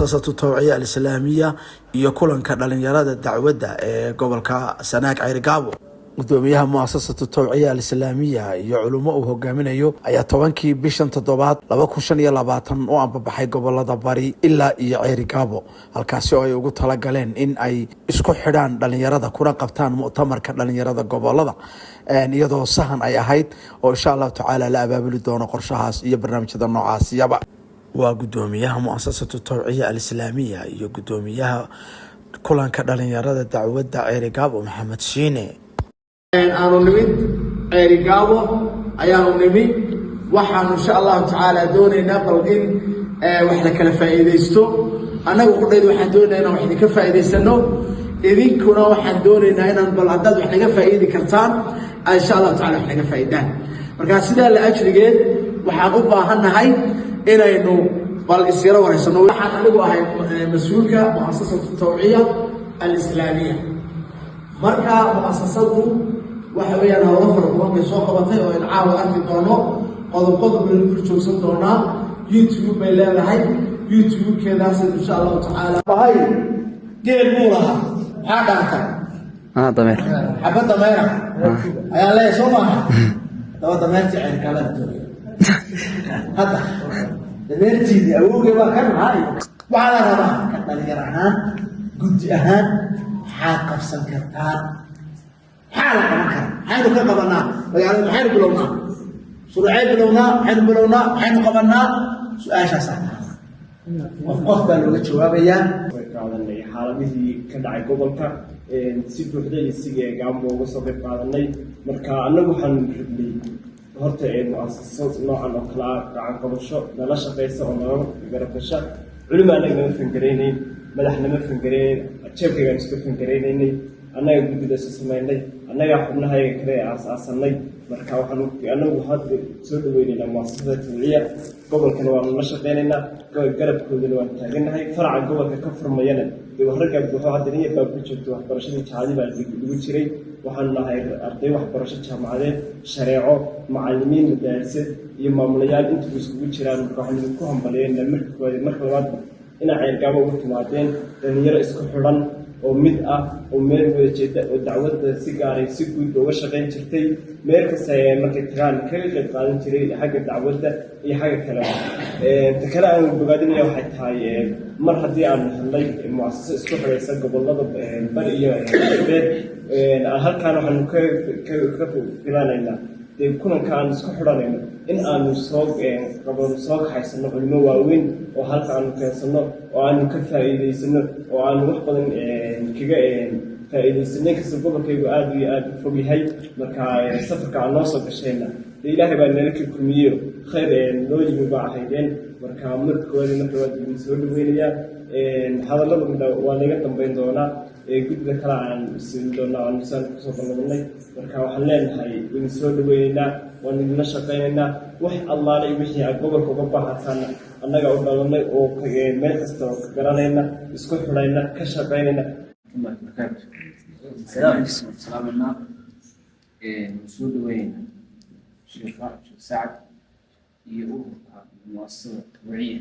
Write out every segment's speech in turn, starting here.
مؤسسة التوعية الإسلامية iyo kulanka dhalinyarada dacwadda ee gobolka Sanaag Ceyrigabo gudoomiyaha muasasada tawciya al-islaamiya iyo culimo uu hogaaminayo ayaa 10kii bishan 7 2025 oo anbabaxay gobolada bari ilaa iyo Ceyrigabo halkaas oo ay ugu tala galeen in ay isku xidhaan dhalinyarada kuna qabtaan mu'tamarka dhalinyarada gobolada iyadoo sahan ay ahayd oo insha Allah taala la abaabuli doono qorshahaas iyo barnaamijyada noocaasiyaba waa gudoomiyaha muasasada tawciya al-islaamiya iyo gudoomiyaha kulanka dhalinyarada dacwadda Ceyrigabo Maxamed Shiine aanu nimid Ceyrigabo ayaanu nimid waxaan insha Allah taala doonaynaa bal in wax la kala faa'iideysto anagu qudheed waxaan doonaynaa wax idinka faa'iideysano idinkuna waxaan doonaynaa inaan bal haddaad wax naga faa'iidi kartaan insha Allah taala wax naga faa'iidaan marka sidaa la ajrigeed waxaan u baahanahay inaynu bal isyara wareysano waxaan anigu ahay mas'uulka muasasada tawciya al-islaamiya marka muasasadu waxa weeyaan hawlo fara badan bay soo qabatay oo in caawa arki doono qodob lagu joogsan doonaa YouTube bay leedahay YouTube-keedaas insha Allah taala bahay geel muulaha haadanta dameer xabad dameer ayaa la soo maaha dameertii Ceyrigabo hadda dameertii awowgay baa kan hay waxa la rabaa ka dhalinyarada guddi ahaan maxaa qabsan kartaan حال قبنا حين قبنا يعني حين بلونا سرعي بلونا حين قبنا سؤال شاسع وفقه بالو جوابيا qaadanay xaaladii ka dhacay gobolka si buuxda isiga gaambo uga soo qayb qaadanay marka anagu waxaan rabnay horta muasasad noocan oo kala gacan qabasho nala shaqeysa oo nala garabasho culimada naga fangareynay madaxnimo fangareynay jeebkayga isku fangareynay anaga gudida sameeynay anaga xubnahay kale aasaasnay marka waxaan anagu hadda soo dhaweynaa muasasada tawciya gobolkan waa la shaqeynaynaa garabkoodana waan taaganahay faraca gobolka ka furmayana ragga wuxuu hadda in baa ku jirto waxbarashada jaamacadda baa lagu jiray waxaan nahay arday waxbarasho jaamacadeed shareeco macallimiin madaarisad iyo maamulayaal inta iskugu jiraan waxaan ku hambalyeynaa marka labaad in Ceyrigabo u timaadeen dhalinyaro isku xidhan oo mid ah oo meel wada jeeda oo dacwadda si gaaray si guud uga shaqeyn jirtay meel kasta ay markay tagaan kaga qayb qaadan jiray xagga dacwadda iyo xagga kale kala aan bogaadinaya waxay tahay mar haddii aan helnay muasasad isku xidhaysa gobolada bari iyo beed halkaan waxaan ka filaanaynaa kulankaan isku xidhanayno in aanu soo kaxaysano culimo waaweyn oo halka aanu keensano oo aanu ka faa'iideysano oo aanu wax badan kaga faa'iideysanay kasta gobolkaygu aad iyo aad u fog yahay marka safarka aan noo soo gashayna ilaahay baa nala kulmiyo khayr loo yimi baa ahaydeen marka markooda waa soo dhaweynayaa hadallada waa naga dambeyn doonaa guddiga kale aan siin doonaa aan misaan kusoo ballanay marka waxaan leenahay in soo dhaweynaynaa waan idinla shaqeynaynaa wax allaale wixii aad gobolka uga baahataan annaga u dhalanay oo meel kasta oo ka garanayna isku xidhayna ka shaqeynayna salaamna soo dhaweynaa Sheekh Saad iyo ururka muasasada tawciya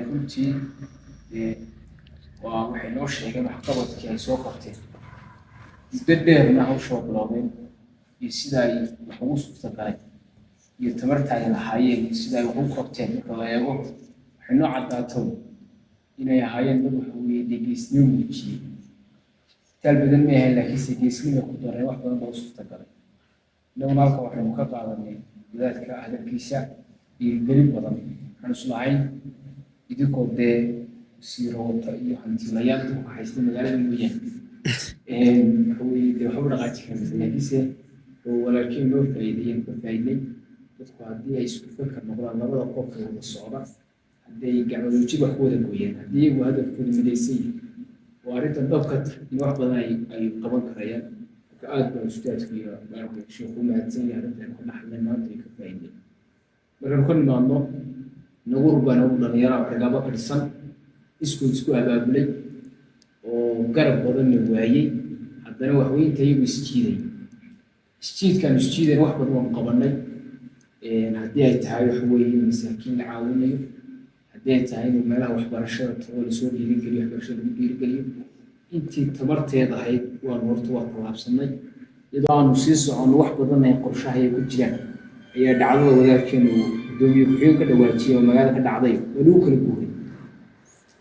runtii waa waxay noo sheegeen waxqabadkii ay soo qabteen muddo dheerna hawsha bilaabeen iyo sida ay wax ugu suurtagalay iyo tamarta ay lahaayeen iyo sida ay wax u qabteen marka la eego waxay noo caddaatay inay ahaayeen dad wax weeye geesnimo muujiyey taal badan ma ahayn laakiinse geesnimo ku daray wax badan baa u suurtagalay innaguna halka waxaynu ka qaadanay wadaadka hadalkiisa iyo gelin badan waxaan islahayn idinkoo dee siirowta iyo hantilayaal ku haysta magaalada mooyaan waxba dhaqaaji karaysa laakiinse walaalkiin loo faa'iideeyeen ka faa'iiday dadku haddii ay isku fakar noqdaan labada qof ee wada socda haddii ay gacmadooji wax ku wada gooyaan haddii iyagu hadafkooda midaysan yihin oo arrintan dabka in wax badan ay qaban karayaan marka aad baa ustaadku iyo sheekhu u mahadsan yahay arrintan ku dhaxlay maanta ay ka faa'iiday markaan ku nimaadno nagu rubana u dhalinyara Ceyrigabo ka dhisan isku abaabulay oo garab badanna waayey haddana wax weynta iyagu isjiidan wax badan waan qabanay haddii ay tahay wax weeye masaakiin la caawinayo haddii tahay inuu meelaha waxbarashada tago lasoo dhiirigeliyo waxbarashada lagu dhiirigeliyo intii tabarteeda ahayd waanu horta waa tallaabsanay iyadoo aanu sii soconno wax badan ay qorshaha ay ku jiraan ayaa dhacdada wadaadkeenu gudoomiye ku-xigeen ka dhawaajiyay oo magaalada ka dhacday oo lagu kala guuray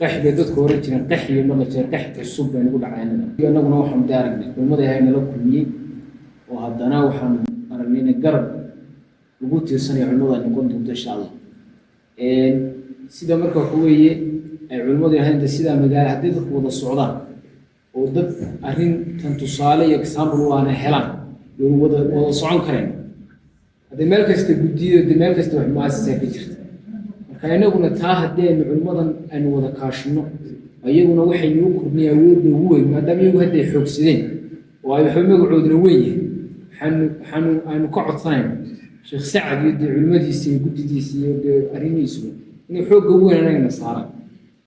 qaxda dadka hore jireen qaxiyo marla jeer qaxda cusub bay nagu dhaceen annaguna waxaan aragnay culimada yahay nala kulmiyey oo haddana waxaan aragnay in garab lagu tiirsanayo culimada noqon doonto insha allah sida marka waxa weeye ay culimadu yahayn sida magaala haddii dadku wada socdaan oo dad arrintan tusaale iyo example waana helaan wada socon kareen haddii meel kasta guddiyada meel kasta wax mu'asasa ka jirta marka inaguna taa haddii aynu culimadan aynu wada kaashino iyaguna waxay nagu kordhiyaan awoodda ugu weyn maadaama iyagu hadday xoogsadeen oo ay waxba magacooduna weyn yahay aynu ka codsanayno sheekh sacad iyo dee culimadiisa iyo guddidiisa iyo dee arrimihiisuba inay xoogga weyn anagana saaraan